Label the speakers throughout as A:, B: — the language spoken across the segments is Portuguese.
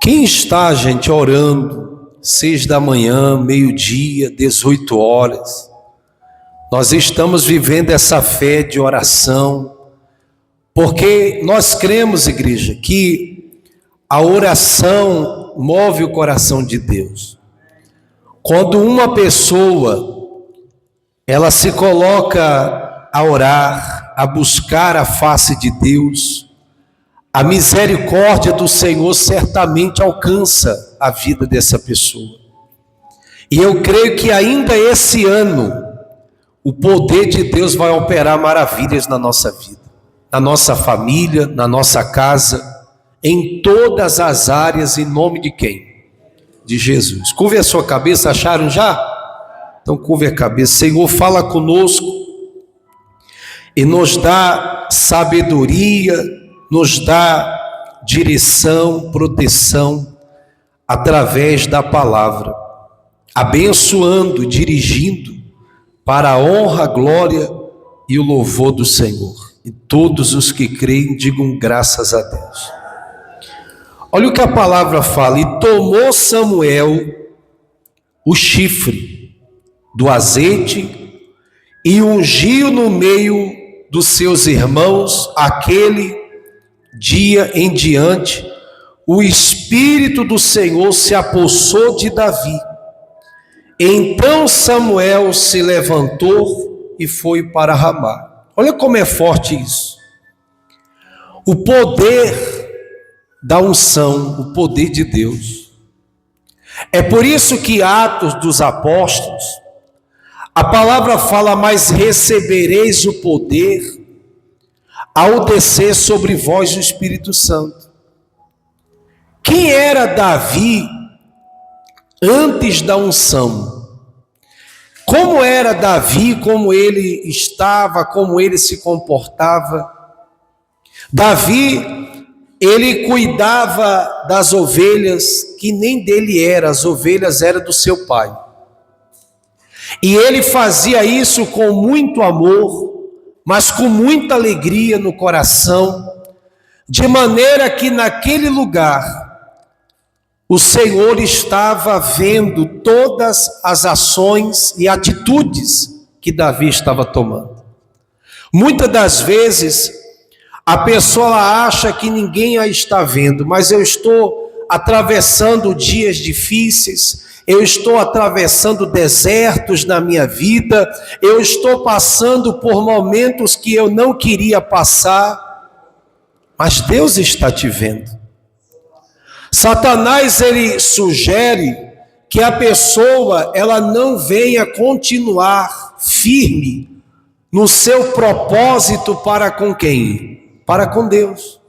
A: Quem está, gente, orando 6 da manhã, meio-dia, 18 horas? Nós estamos vivendo essa fé de oração, porque nós cremos, igreja, que a oração move o coração de Deus. Quando uma pessoa, ela se coloca a orar, a buscar a face de Deus, a misericórdia do Senhor certamente alcança a vida dessa pessoa. E eu creio que ainda esse ano, o poder de Deus vai operar maravilhas na nossa vida, na nossa família, na nossa casa, em todas as áreas, em nome de quem? De Jesus. Curve a sua cabeça, acharam já? Então curve a cabeça. Senhor, fala conosco e nos dá sabedoria, nos dá direção, proteção, através da palavra, abençoando, dirigindo, para a honra, a glória e o louvor do Senhor. E todos os que creem, digam graças a Deus. Olha o que a palavra fala: e tomou Samuel o chifre do azeite e ungiu no meio dos seus irmãos. Aquele dia em diante, o Espírito do Senhor se apossou de Davi. Então Samuel se levantou e foi para Ramá. Olha como é forte isso. O poder da unção, o poder de Deus. É por isso que Atos dos Apóstolos, a palavra fala: mas recebereis o poder ao descer sobre vós o Espírito Santo. Quem era Davi antes da unção? Como era Davi, como ele estava, como ele se comportava? Davi, ele cuidava das ovelhas que nem dele era, as ovelhas eram do seu pai. E ele fazia isso com muito amor, mas com muita alegria no coração, de maneira que naquele lugar o Senhor estava vendo todas as ações e atitudes que Davi estava tomando. Muitas das vezes a pessoa acha que ninguém a está vendo, mas eu estou atravessando dias difíceis, eu estou atravessando desertos na minha vida, eu estou passando por momentos que eu não queria passar, mas Deus está te vendo. Satanás, ele sugere que a pessoa, ela não venha continuar firme no seu propósito para com quem? Para com Deus.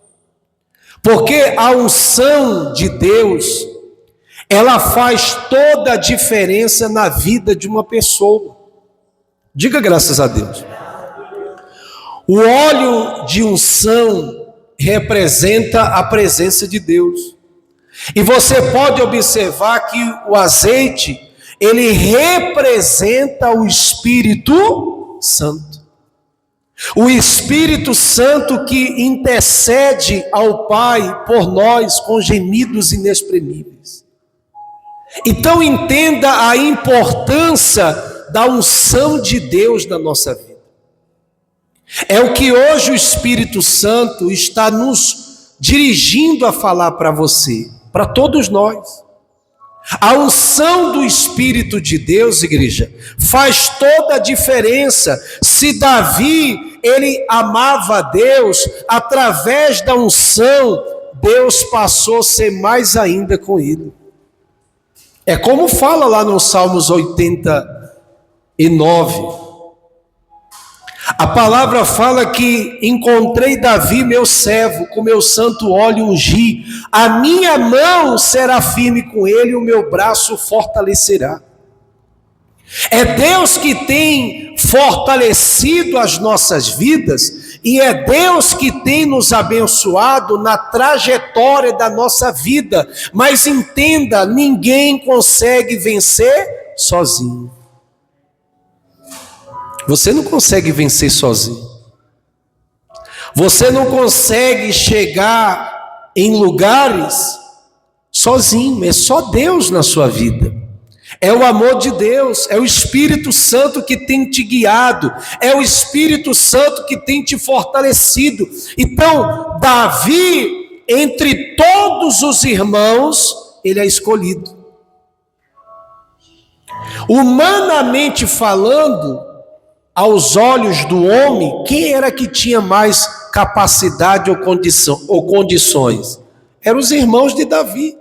A: Porque a unção de Deus, ela faz toda a diferença na vida de uma pessoa. Diga graças a Deus. O óleo de unção representa a presença de Deus. E você pode observar que o azeite, ele representa o Espírito Santo. O Espírito Santo que intercede ao Pai por nós com gemidos inexprimíveis. Então entenda a importância da unção de Deus na nossa vida. É o que hoje o Espírito Santo está nos dirigindo a falar para você, para todos nós. A unção do Espírito de Deus, igreja, faz toda a diferença. Se Davi, ele amava a Deus, através da unção, Deus passou a ser mais ainda com ele. É como fala lá no Salmos 89. A palavra fala que encontrei Davi, meu servo, com meu santo óleo ungi. A minha mão será firme com ele, o meu braço fortalecerá. É Deus que tem fortalecido as nossas vidas e é Deus que tem nos abençoado na trajetória da nossa vida. Mas entenda, ninguém consegue vencer sozinho. Você não consegue vencer sozinho. Você não consegue chegar em lugares sozinho, é só Deus na sua vida. É o amor de Deus, é o Espírito Santo que tem te guiado, é o Espírito Santo que tem te fortalecido. Então, Davi, entre todos os irmãos, ele é escolhido. Humanamente falando, aos olhos do homem, quem era que tinha mais capacidade ou condições? Eram os irmãos de Davi.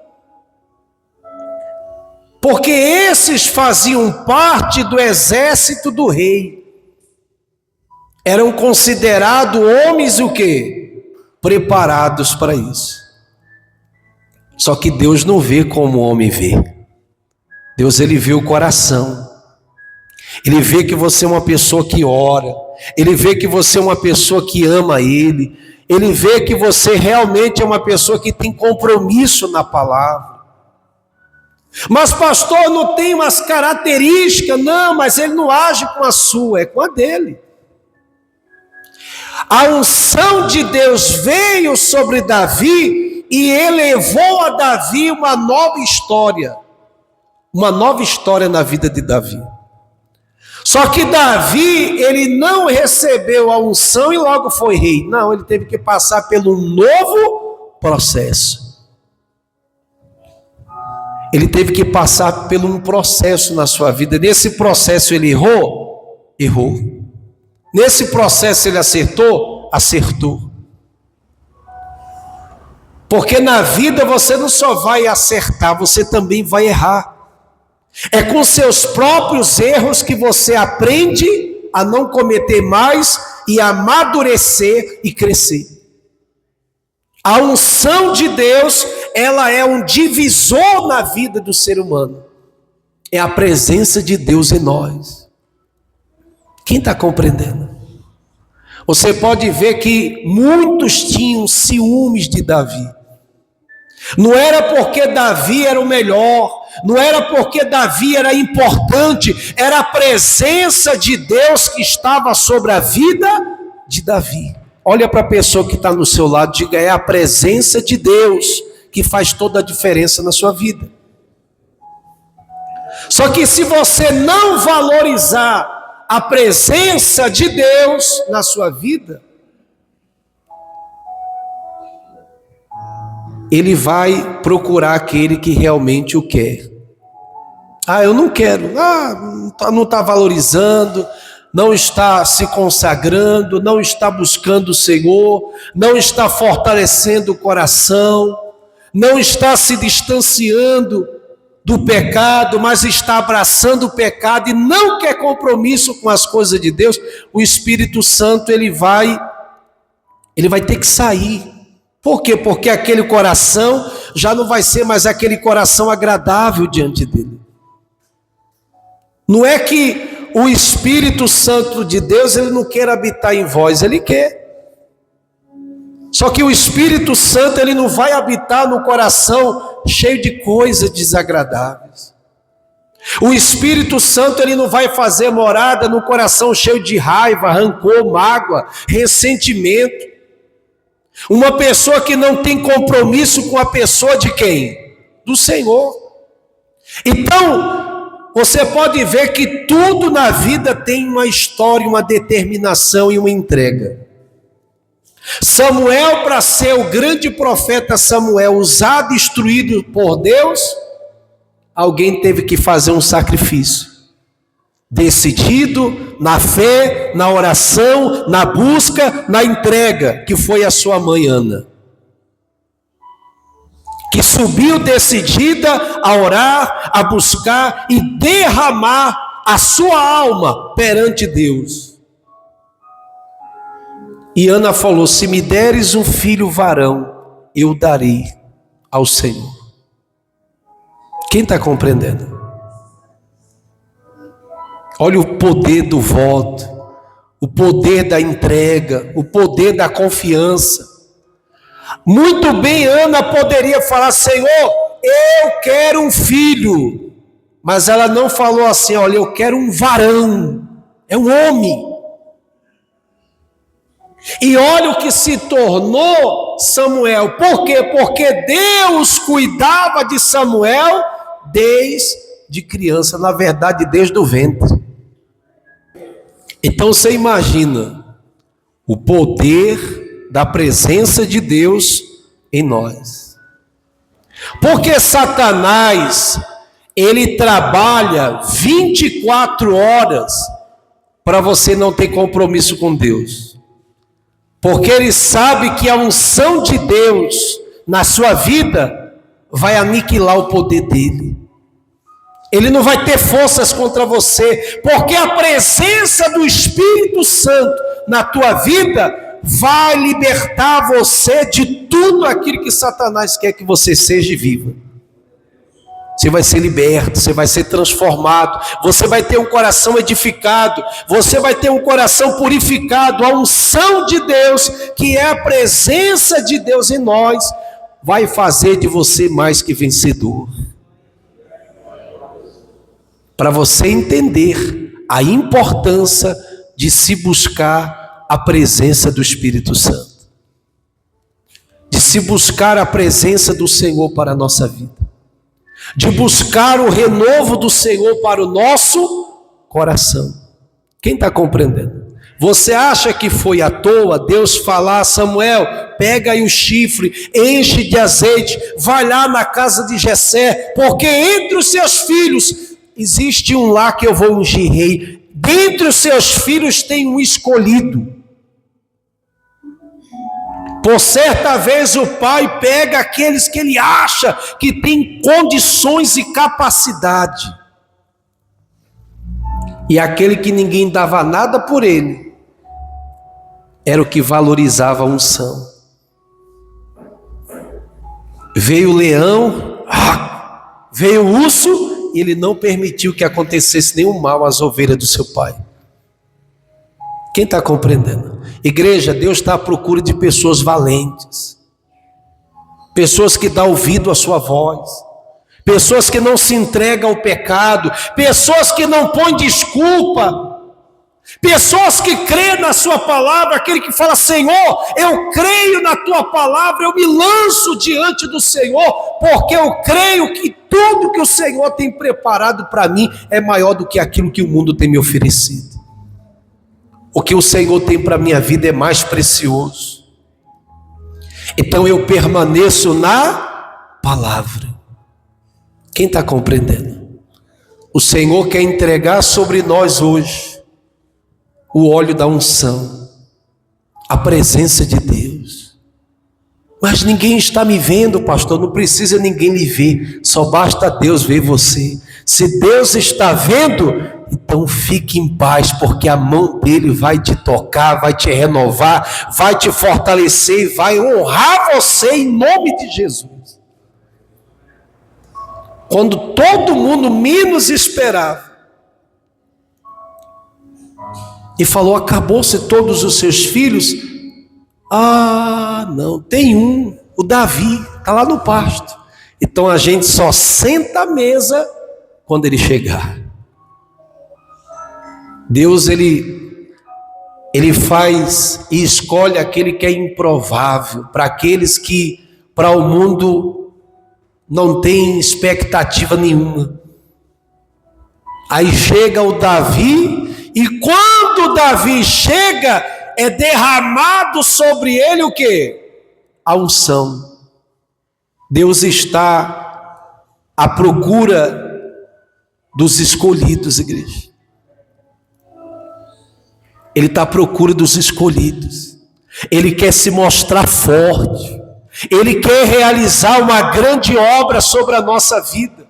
A: Porque esses faziam parte do exército do rei. Eram considerados homens o quê? Preparados para isso. Só que Deus não vê como o homem vê. Deus, ele vê o coração. Ele vê que você é uma pessoa que ora. Ele vê que você é uma pessoa que ama Ele. Ele vê que você realmente é uma pessoa que tem compromisso na palavra. Mas pastor, não tem umas características. Não, mas ele não age com a sua, é com a dele. A unção de Deus veio sobre Davi e elevou a Davi uma nova história. Uma nova história na vida de Davi. Só que Davi, ele não recebeu a unção e logo foi rei. Não, ele teve que passar pelo novo processo. Ele teve que passar por um processo na sua vida. Nesse processo ele errou? Errou. Nesse processo ele acertou? Acertou. Porque na vida você não só vai acertar, você também vai errar. É com seus próprios erros que você aprende a não cometer mais e a amadurecer e crescer. A unção de Deus, ela é um divisor na vida do ser humano. É a presença de Deus em nós. Quem está compreendendo? Você pode ver que muitos tinham ciúmes de Davi. Não era porque Davi era o melhor, não era porque Davi era importante, era a presença de Deus que estava sobre a vida de Davi. Olha para a pessoa que está no seu lado, diga, é a presença de Deus que faz toda a diferença na sua vida. Só que se você não valorizar a presença de Deus na sua vida, ele vai procurar aquele que realmente o quer. Ah, eu não quero. Não está valorizando, não está se consagrando, não está buscando o Senhor, não está fortalecendo o coração, não está se distanciando do pecado, mas está abraçando o pecado e não quer compromisso com as coisas de Deus. O Espírito Santo, ele vai ter que sair. Por quê? Porque aquele coração já não vai ser mais aquele coração agradável diante dele. Não é que o Espírito Santo de Deus, ele não quer habitar em vós, ele quer. Só que o Espírito Santo, ele não vai habitar no coração cheio de coisas desagradáveis. O Espírito Santo, ele não vai fazer morada no coração cheio de raiva, rancor, mágoa, ressentimento. Uma pessoa que não tem compromisso com a pessoa de quem? Do Senhor. Então, você pode ver que tudo na vida tem uma história, uma determinação e uma entrega. Samuel, para ser o grande profeta Samuel, usado e instruído por Deus, alguém teve que fazer um sacrifício. Decidido na fé, na oração, na busca, na entrega, que foi a sua mãe Ana, que subiu decidida a orar, a buscar e derramar a sua alma perante Deus. E Ana falou, se me deres um filho varão, eu darei ao Senhor. Quem está compreendendo? Olha o poder do voto, o poder da entrega, o poder da confiança. Muito bem, Ana poderia falar, Senhor, eu quero um filho. Mas ela não falou assim, olha, eu quero um varão, é um homem. E olha o que se tornou Samuel. Por quê? Porque Deus cuidava de Samuel desde criança, na verdade, desde o ventre. Então você imagina o poder da presença de Deus em nós. Porque Satanás, ele trabalha 24 horas para você não ter compromisso com Deus. Porque ele sabe que a unção de Deus na sua vida vai aniquilar o poder dele. Ele não vai ter forças contra você, porque a presença do Espírito Santo na tua vida vai libertar você de tudo aquilo que Satanás quer que você seja e viva. Você vai ser liberto, você vai ser transformado, você vai ter um coração edificado, você vai ter um coração purificado. A unção de Deus, que é a presença de Deus em nós, vai fazer de você mais que vencedor. Para você entender a importância de se buscar a presença do Espírito Santo, de se buscar a presença do Senhor para a nossa vida, de buscar o renovo do Senhor para o nosso coração. Quem está compreendendo? Você acha que foi à toa Deus falar: Samuel, pega aí o chifre, enche de azeite, vai lá na casa de Jessé, porque entre os seus filhos existe um lá que eu vou ungir rei. Dentre os seus filhos tem um escolhido. Por certa vez o pai pega aqueles que ele acha que tem condições e capacidade, e aquele que ninguém dava nada por ele era o que valorizava a unção. Veio o leão, veio o urso, e ele não permitiu que acontecesse nenhum mal às ovelhas do seu pai. Quem está compreendendo? Igreja, Deus está à procura de pessoas valentes, pessoas que dão ouvido à sua voz, pessoas que não se entregam ao pecado, pessoas que não põem desculpa, pessoas que creem na sua palavra, aquele que fala: Senhor, eu creio na tua palavra, eu me lanço diante do Senhor, porque eu creio que tudo que o Senhor tem preparado para mim é maior do que aquilo que o mundo tem me oferecido. O que o Senhor tem para a minha vida é mais precioso. Então eu permaneço na palavra. Quem está compreendendo? O Senhor quer entregar sobre nós hoje o óleo da unção, a presença de Deus. Mas ninguém está me vendo, pastor. Não precisa ninguém lhe ver, só basta Deus ver você. Se Deus está vendo, então fique em paz, porque a mão dele vai te tocar, vai te renovar, vai te fortalecer e vai honrar você em nome de Jesus. Quando todo mundo menos esperava, e falou: acabou-se todos os seus filhos. Não, tem um, o Davi, está lá no pasto. Então a gente só senta à mesa quando ele chegar. Deus, ele faz e escolhe aquele que é improvável, para aqueles que para o mundo não tem expectativa nenhuma. Aí chega o Davi, e quando o Davi chega, é derramado sobre ele o quê? A unção. Deus está à procura dos escolhidos, igreja. Ele está à procura dos escolhidos. Ele quer se mostrar forte. Ele quer realizar uma grande obra sobre a nossa vida.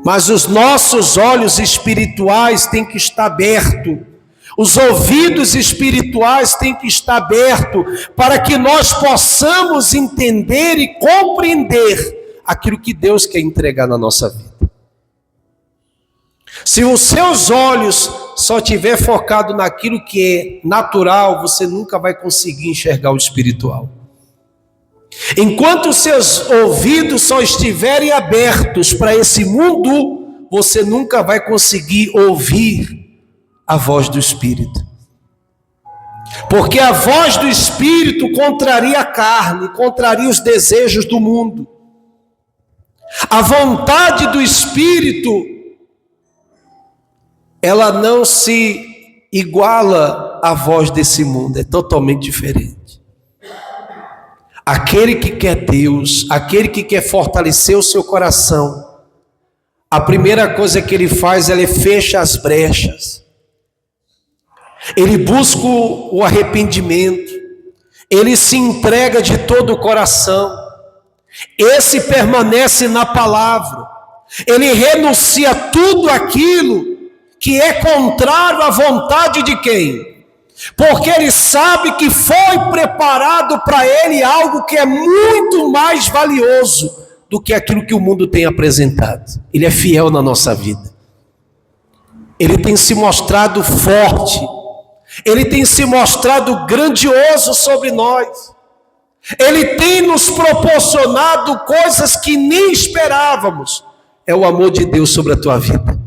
A: Mas os nossos olhos espirituais têm que estar abertos. Os ouvidos espirituais têm que estar abertos para que nós possamos entender e compreender aquilo que Deus quer entregar na nossa vida. Se os seus olhos só estiver focado naquilo que é natural, você nunca vai conseguir enxergar o espiritual. Enquanto os seus ouvidos só estiverem abertos para esse mundo, você nunca vai conseguir ouvir a voz do Espírito. Porque a voz do Espírito contraria a carne, contraria os desejos do mundo. A vontade do Espírito, ela não se iguala à voz desse mundo, é totalmente diferente. Aquele que quer Deus, aquele que quer fortalecer o seu coração, a primeira coisa que ele faz, ele fecha as brechas. Ele busca o arrependimento, ele se entrega de todo o coração, esse permanece na palavra, ele renuncia tudo aquilo que é contrário à vontade de quem? Porque ele sabe que foi preparado para ele algo que é muito mais valioso do que aquilo que o mundo tem apresentado. Ele é fiel na nossa vida, ele tem se mostrado forte, ele tem se mostrado grandioso sobre nós. Ele tem nos proporcionado coisas que nem esperávamos. É o amor de Deus sobre a tua vida.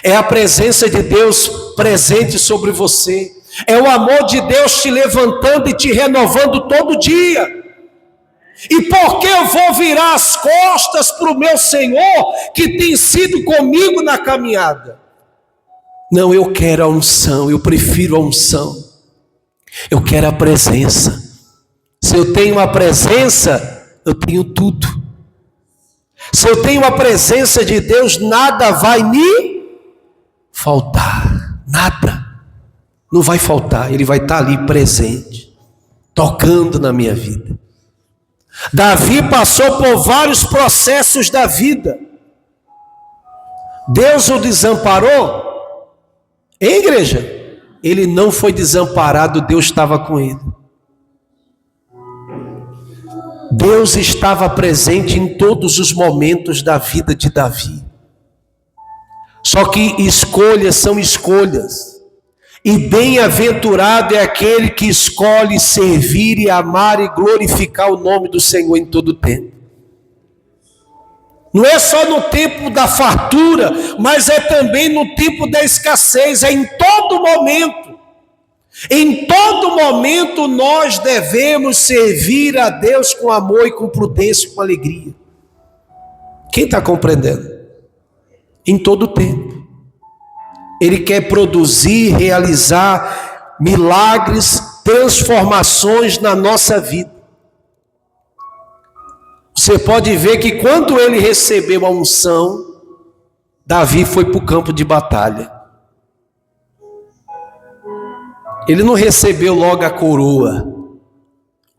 A: É a presença de Deus presente sobre você. É o amor de Deus te levantando e te renovando todo dia. E por que eu vou virar as costas para o meu Senhor, que tem sido comigo na caminhada? Não, eu quero a unção, eu prefiro a unção. Eu quero a presença. Se eu tenho a presença, eu tenho tudo. Se eu tenho a presença de Deus, nada vai me faltar. Nada. Não vai faltar. Ele vai estar ali presente, tocando na minha vida. Davi passou por vários processos da vida. Deus o desamparou? Hein, igreja? Ele não foi desamparado, Deus estava com ele. Deus estava presente em todos os momentos da vida de Davi. Só que escolhas são escolhas. E bem-aventurado é aquele que escolhe servir e amar e glorificar o nome do Senhor em todo o tempo. Não é só no tempo da fartura, mas é também no tempo da escassez, é em todo momento. Em todo momento nós devemos servir a Deus com amor e com prudência, com alegria. Quem está compreendendo? Em todo tempo. Ele quer produzir, realizar milagres, transformações na nossa vida. Você pode ver que quando ele recebeu a unção, Davi foi para o campo de batalha. Ele não recebeu logo a coroa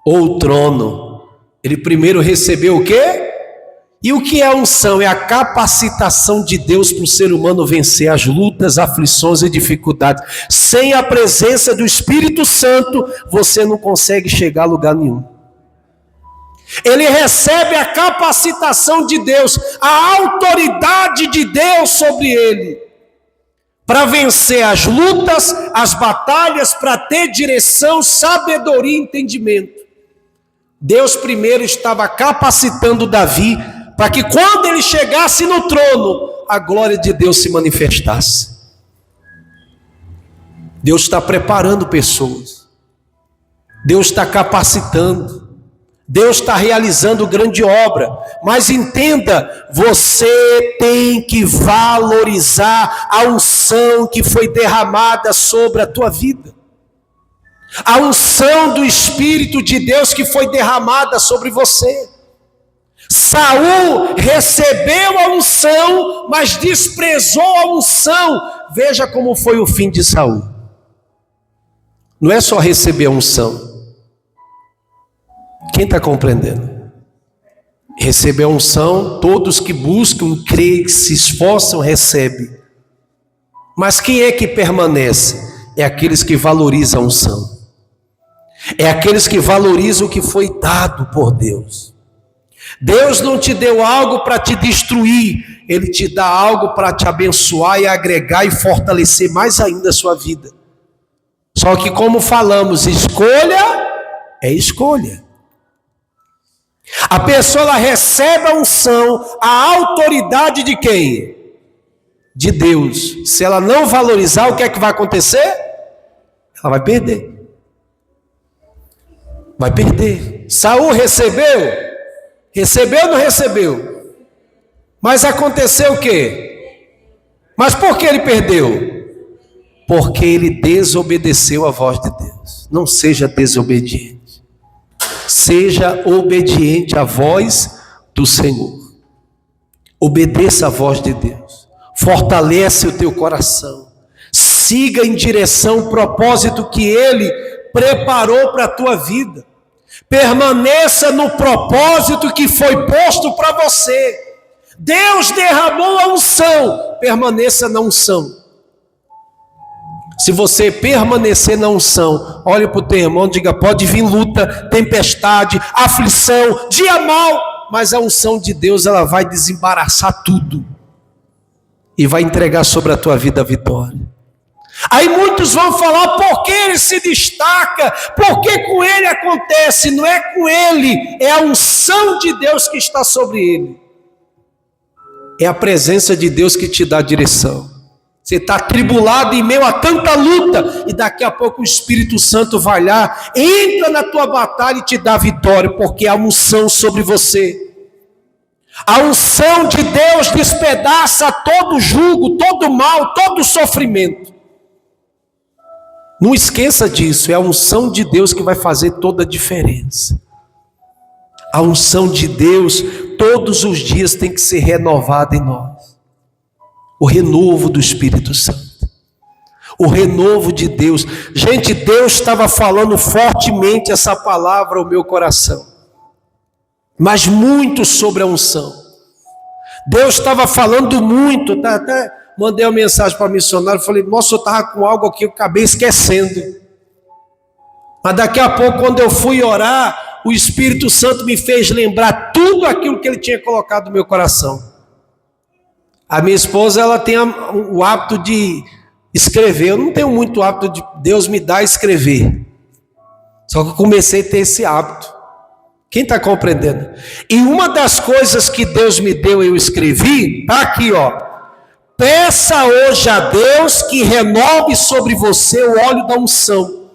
A: ou o trono. Ele primeiro recebeu o quê? E o que é a unção? É a capacitação de Deus para o ser humano vencer as lutas, aflições e dificuldades. Sem a presença do Espírito Santo, você não consegue chegar a lugar nenhum. Ele recebe a capacitação de Deus, a autoridade de Deus sobre ele, para vencer as lutas, as batalhas, para ter direção, sabedoria e entendimento. Deus primeiro estava capacitando Davi, para que quando ele chegasse no trono, a glória de Deus se manifestasse. Deus está preparando pessoas. Deus está capacitando. Deus está realizando grande obra, mas entenda, você tem que valorizar a unção que foi derramada sobre a tua vida. A unção do Espírito de Deus que foi derramada sobre você. Saul recebeu a unção, mas desprezou a unção. Veja como foi o fim de Saul. Não é só receber a unção. Quem está compreendendo? Receber a unção, todos que buscam, creem, que se esforçam, recebem. Mas quem é que permanece? É aqueles que valorizam a unção. É aqueles que valorizam o que foi dado por Deus. Deus não te deu algo para te destruir, Ele te dá algo para te abençoar e agregar e fortalecer mais ainda a sua vida. Só que como falamos, escolha é escolha. A pessoa ela recebe a unção, a autoridade de quem? De Deus. Se ela não valorizar, o que é que vai acontecer? Ela vai perder. Vai perder. Saul recebeu? Recebeu ou não recebeu? Mas aconteceu o quê? Mas por que ele perdeu? Porque ele desobedeceu à voz de Deus. Não seja desobediente. Seja obediente à voz do Senhor. Obedeça à voz de Deus. Fortalece o teu coração. Siga em direção ao propósito que Ele preparou para a tua vida. Permaneça no propósito que foi posto para você. Deus derramou a unção. Permaneça na unção. Se você permanecer na unção, olhe para o teu irmão e diga: pode vir luta, tempestade, aflição, dia mau, mas a unção de Deus, ela vai desembaraçar tudo e vai entregar sobre a tua vida a vitória. Aí muitos vão falar: por que ele se destaca? Por que com ele acontece? Não é com ele, é a unção de Deus que está sobre ele. É a presença de Deus que te dá direção. Você está atribulado em meio a tanta luta, e daqui a pouco o Espírito Santo vai lá, entra na tua batalha e te dá vitória, porque há unção sobre você. A unção de Deus despedaça todo jugo, todo mal, todo sofrimento. Não esqueça disso, é a unção de Deus que vai fazer toda a diferença. A unção de Deus todos os dias tem que ser renovada em nós. O renovo do Espírito Santo. O renovo de Deus. Gente, Deus estava falando fortemente essa palavra ao meu coração. Mas muito sobre a unção. Deus estava falando muito. Até mandei uma mensagem para o missionário. Falei: nossa, eu estava com algo aqui, eu acabei esquecendo. Mas daqui a pouco, quando eu fui orar, o Espírito Santo me fez lembrar tudo aquilo que Ele tinha colocado no meu coração. A minha esposa, ela tem o hábito de escrever. Eu não tenho muito hábito de Deus me dar a escrever. Só que eu comecei a ter esse hábito. Quem está compreendendo? E uma das coisas que Deus me deu, eu escrevi, está aqui, ó. Peça hoje a Deus que renove sobre você o óleo da unção.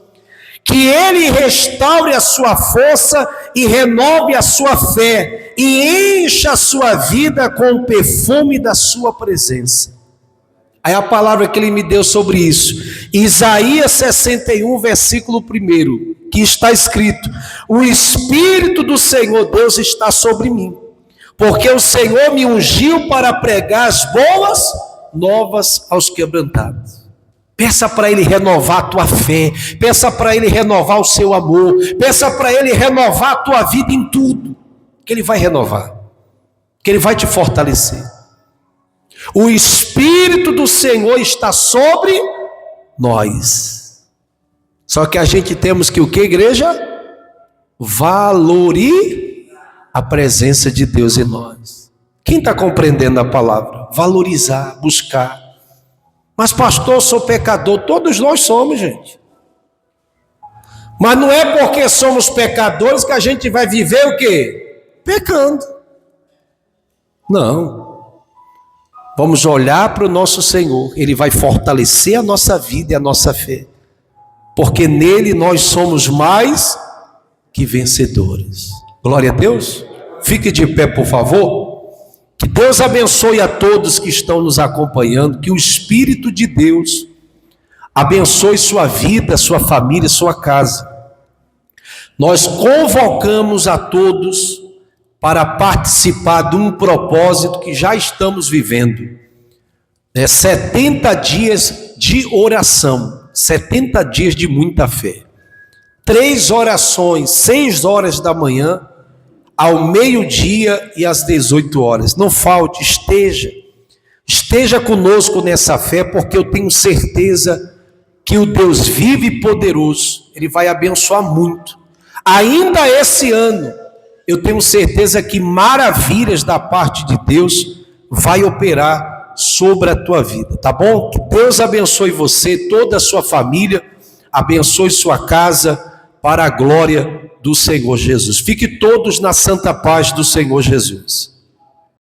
A: Que Ele restaure a sua força e renove a sua fé. E encha a sua vida com o perfume da sua presença. Aí a palavra que Ele me deu sobre isso. Isaías 61, versículo 1. Que está escrito: o Espírito do Senhor Deus está sobre mim. Porque o Senhor me ungiu para pregar as boas novas aos quebrantados. Peça para Ele renovar a tua fé. Peça para Ele renovar o seu amor. Peça para Ele renovar a tua vida em tudo. Que Ele vai renovar. Que Ele vai te fortalecer. O Espírito do Senhor está sobre nós. Só que a gente temos que o que, igreja? Valorizar a presença de Deus em nós. Quem está compreendendo a palavra? Valorizar, buscar. Mas pastor, eu sou pecador. Todos nós somos, gente. Mas não é porque somos pecadores que a gente vai viver o quê? Pecando. Não. Vamos olhar para o nosso Senhor. Ele vai fortalecer a nossa vida e a nossa fé. Porque nele nós somos mais que vencedores. Glória a Deus. Fique de pé, por favor. Que Deus abençoe a todos que estão nos acompanhando. Que o Espírito de Deus abençoe sua vida, sua família, sua casa. Nós convocamos a todos para participar de um propósito que já estamos vivendo. 70 dias de oração, 70 dias de muita fé. 3 orações, 6 horas da manhã, ao meio-dia e às 18 horas. Não falte, esteja conosco nessa fé, porque eu tenho certeza que o Deus vivo e poderoso, Ele vai abençoar muito. Ainda esse ano, eu tenho certeza que maravilhas da parte de Deus vai operar sobre a tua vida, tá bom? Que Deus abençoe você, toda a sua família, abençoe sua casa, para a glória do Senhor Jesus. Fique todos na santa paz do Senhor Jesus.